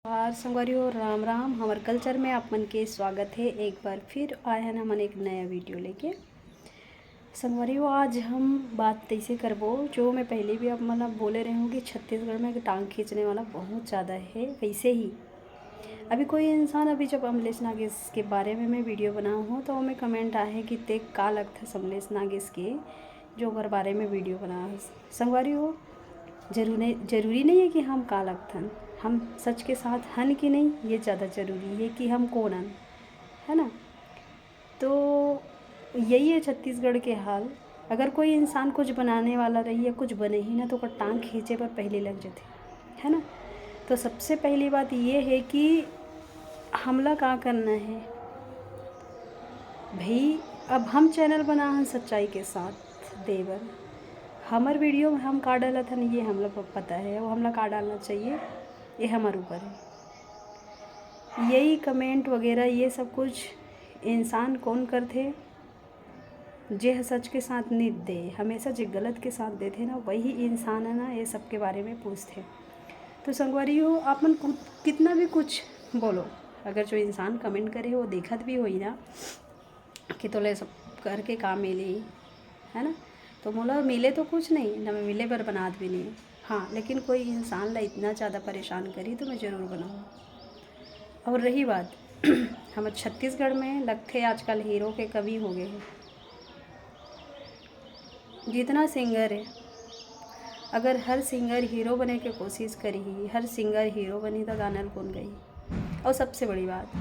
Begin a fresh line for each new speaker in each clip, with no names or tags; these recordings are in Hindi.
और संगवारियों राम राम। हमारे कल्चर में आप मन के स्वागत है। एक बार फिर आए हैं हमन एक नया वीडियो लेके। संगवारियों आज हम बात ऐसे करबो जो मैं पहले भी आप मतलब बोले रहे हूँ कि छत्तीसगढ़ में टांग खींचने वाला बहुत ज़्यादा है। वैसे ही अभी कोई इंसान अभी जब अमलेश नागेश के बारे में मैं वीडियो बनाऊँ हूँ तो हमें कमेंट आए हैं कि ते का लगता है अमलेश नागेश के जो हर बारे में वीडियो बना। संगवारियों ज़रूरी नहीं है कि हम का लगथन, हम सच के साथ हन कि नहीं ये ज़्यादा ज़रूरी है कि हम कौन हन, है ना। तो यही है छत्तीसगढ़ के हाल। अगर कोई इंसान कुछ बनाने वाला रही या कुछ बने ही ना तो ओकर टांग खींचे पर पहले लग जाते, है ना। तो सबसे पहली बात ये है कि हमला का करना है भाई। अब हम चैनल बना हन सच्चाई के साथ देवर, हमार वीडियो में हम का डालत हन ये हम लोग पता है, वो हमला का डालना चाहिए ये हमारे ऊपर है। यही कमेंट वगैरह ये सब कुछ इंसान कौन करते जे सच के साथ नहीं दे, हमेशा जो गलत के साथ देते ना वही इंसान है ना ये सब के बारे में पूछते। तो संगवारी हो आप मन कितना भी कुछ बोलो, अगर जो इंसान कमेंट करे वो देखत भी होई ना कि तोले सब करके काम मिली, है ना। तो मोला मिले तो कुछ नहीं ना, मैं मिले पर बनात भी नहीं। हाँ लेकिन कोई इंसान ला इतना ज़्यादा परेशान करी तो मैं ज़रूर बनाऊँ। और रही बात हमारे छत्तीसगढ़ में लगते आजकल हीरो के कमी हो गए हैं। जितना सिंगर है, अगर हर सिंगर हीरो बने के कोशिश करी, हर सिंगर हीरो बनी तो गाना कौन गई। और सबसे बड़ी बात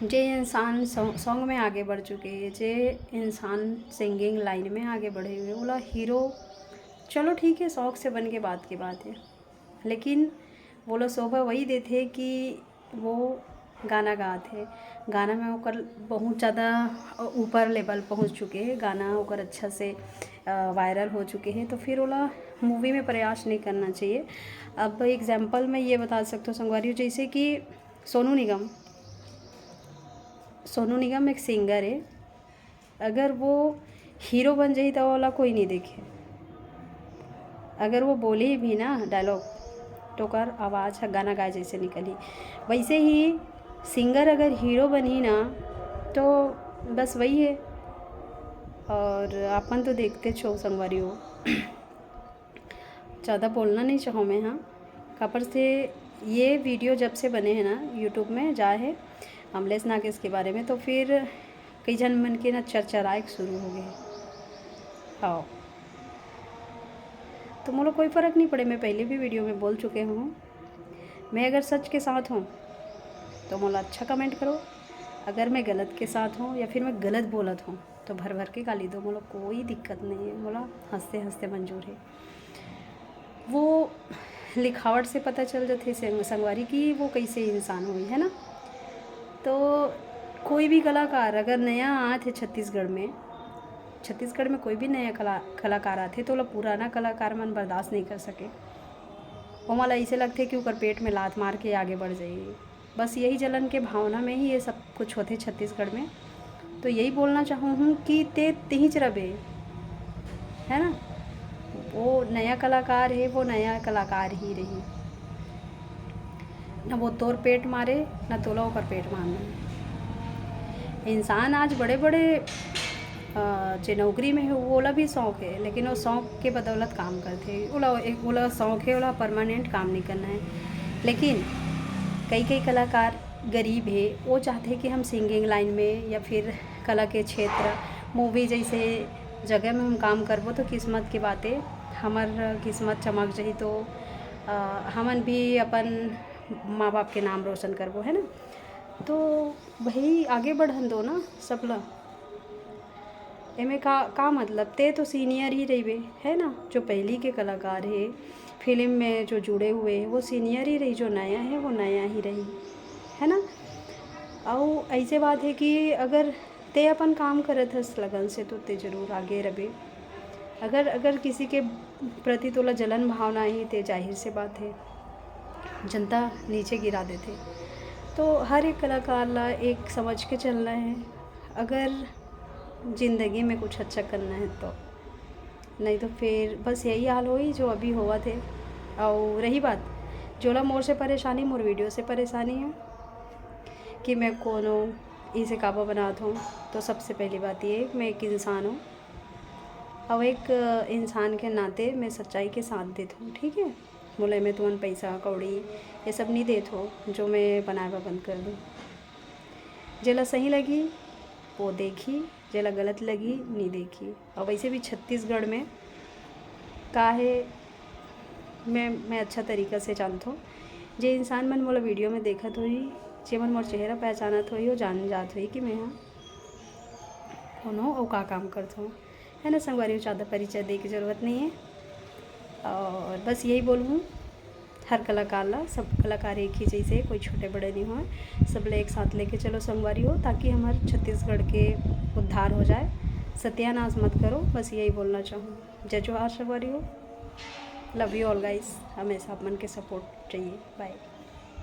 जे इंसान सॉन्ग में आगे बढ़ चुके हैं, जे इंसान सिंगिंग लाइन में आगे बढ़े हुए बोला हीरो, चलो ठीक है शौक से बन के बात की बात है, लेकिन वो लोग शोभा वही देते कि वो गाना गाते, गाना में होकर बहुत ज़्यादा ऊपर लेवल पहुंच चुके हैं, गाना होकर अच्छा से वायरल हो चुके हैं। तो फिर वो मूवी में प्रयास नहीं करना चाहिए। अब एग्जांपल मैं ये बता सकता हूँ संगवारी, जैसे कि सोनू निगम एक सिंगर है, अगर वो हीरो बन जाए तो वाला कोई नहीं देखे। अगर वो बोली भी ना डायलॉग तो कर आवाज़ गाना गाए जैसे निकली, वैसे ही सिंगर अगर हीरो बनी ना तो बस वही है। और अपन तो देखते छो संगवारी हो ज़्यादा बोलना नहीं चाहूँ मैं। हाँ कपर से ये वीडियो जब से बने हैं ना यूट्यूब में जाए है अमलेश नागेश के बारे में, तो फिर कई जन मन के ना चरचराए शुरू हो गए। हाँ तो मुझे कोई फ़र्क नहीं पड़े, मैं पहले भी वीडियो में बोल चुके हूँ, मैं अगर सच के साथ हूँ तो मुझे अच्छा कमेंट करो, अगर मैं गलत के साथ हूँ या फिर मैं गलत बोलत हूँ तो भर भर के गाली दो, मुझे कोई दिक्कत नहीं है, मुझे हंसते हंसते मंजूर है। वो लिखावट से पता चल जाते संगवारी की वो कैसे इंसान हुई, है ना। तो कोई भी कलाकार अगर नया आए थे छत्तीसगढ़ में कोई भी नया कलाकार आते तो लोग पुराना कलाकार मन बर्दाश्त नहीं कर सके। वो मला ऐसे लगते कि ऊपर पेट में लात मार के आगे बढ़ जाइए, बस यही जलन के भावना में ही ये सब कुछ होते छत्तीसगढ़ में। तो यही बोलना चाहूँ कि ते तिहिच रबे, है ना। वो नया कलाकार है, वो नया कलाकार ही रही, ना वो तोर पेट मारे ना तोला ओकर पेट मारना। इंसान आज बड़े बड़े जो नौकरी में है ओला भी शौक है, लेकिन वो शौक के बदौलत काम करते, ओला शौक है, ओला परमानेंट काम नहीं करना है। लेकिन कई कलाकार गरीब है, वो चाहते हैं कि हम सिंगिंग लाइन में या फिर कला के क्षेत्र मूवी जैसे जगह में हम काम करबो तो किस्मत की बातें हमार किस्मत चमक जाही तो हमन भी अपन माँ बाप के नाम रोशन करबो, है ना। तो भाई आगे बढ़न दो ना सब ला, एमे का मतलब ते तो सीनियर ही रही, है ना। जो पहली के कलाकार है फिल्म में जो जुड़े हुए हैं वो सीनियर ही रही, जो नया है वो नया ही रही, है ना। और ऐसे बात है कि अगर ते अपन काम करत हस लगन से तो ते जरूर आगे रहे। अगर किसी के प्रति तोला जलन भावना ही ते जाहिर से बात है जनता नीचे गिरा देते। तो हर एक कलाकार ला एक समझ के चलना है, अगर ज़िंदगी में कुछ अच्छा करना है तो, नहीं तो फिर बस यही हाल होई जो अभी हुआ थे। और रही बात जोला मोर से परेशानी, मोर वीडियो से परेशानी है कि मैं कौन हूँ, इसे काबा बनात हूँ। तो सबसे पहली बात ये मैं एक इंसान हूँ और एक इंसान के नाते मैं सच्चाई के साथ देता हूँ, ठीक है। बोले मैं तुमन पैसा कौड़ी ये सब नहीं देत हो जो मैं बनाए बंद कर दूँ। जेला सही लगी वो देखी, जेला गलत लगी नहीं देखी। और वैसे भी छत्तीसगढ़ में काहे मैं अच्छा तरीक़ा से जानता हूँ। जे इंसान मन मोला वीडियो में देखत होई, जे मन मोर चेहरा पहचानत होई, वो जान जात होई कि मैं यहाँ कौन हूँ और का काम करता हूँ, है ना संगवारी। ज़्यादा परिचय दे की ज़रूरत नहीं है। और बस यही बोलूँ हर कलाकार ला, सब कलाकार एक ही जैसे, कोई छोटे बड़े नहीं हो, सब ले एक साथ लेके चलो संगवारी हो, ताकि हमारे छत्तीसगढ़ के उद्धार हो जाए। सत्यानाश मत करो, बस यही बोलना चाहूँ। जय जोहार संगवारी हो, लव यू ऑल गाइस। हमेशा आप मन के सपोर्ट चाहिए। बाय।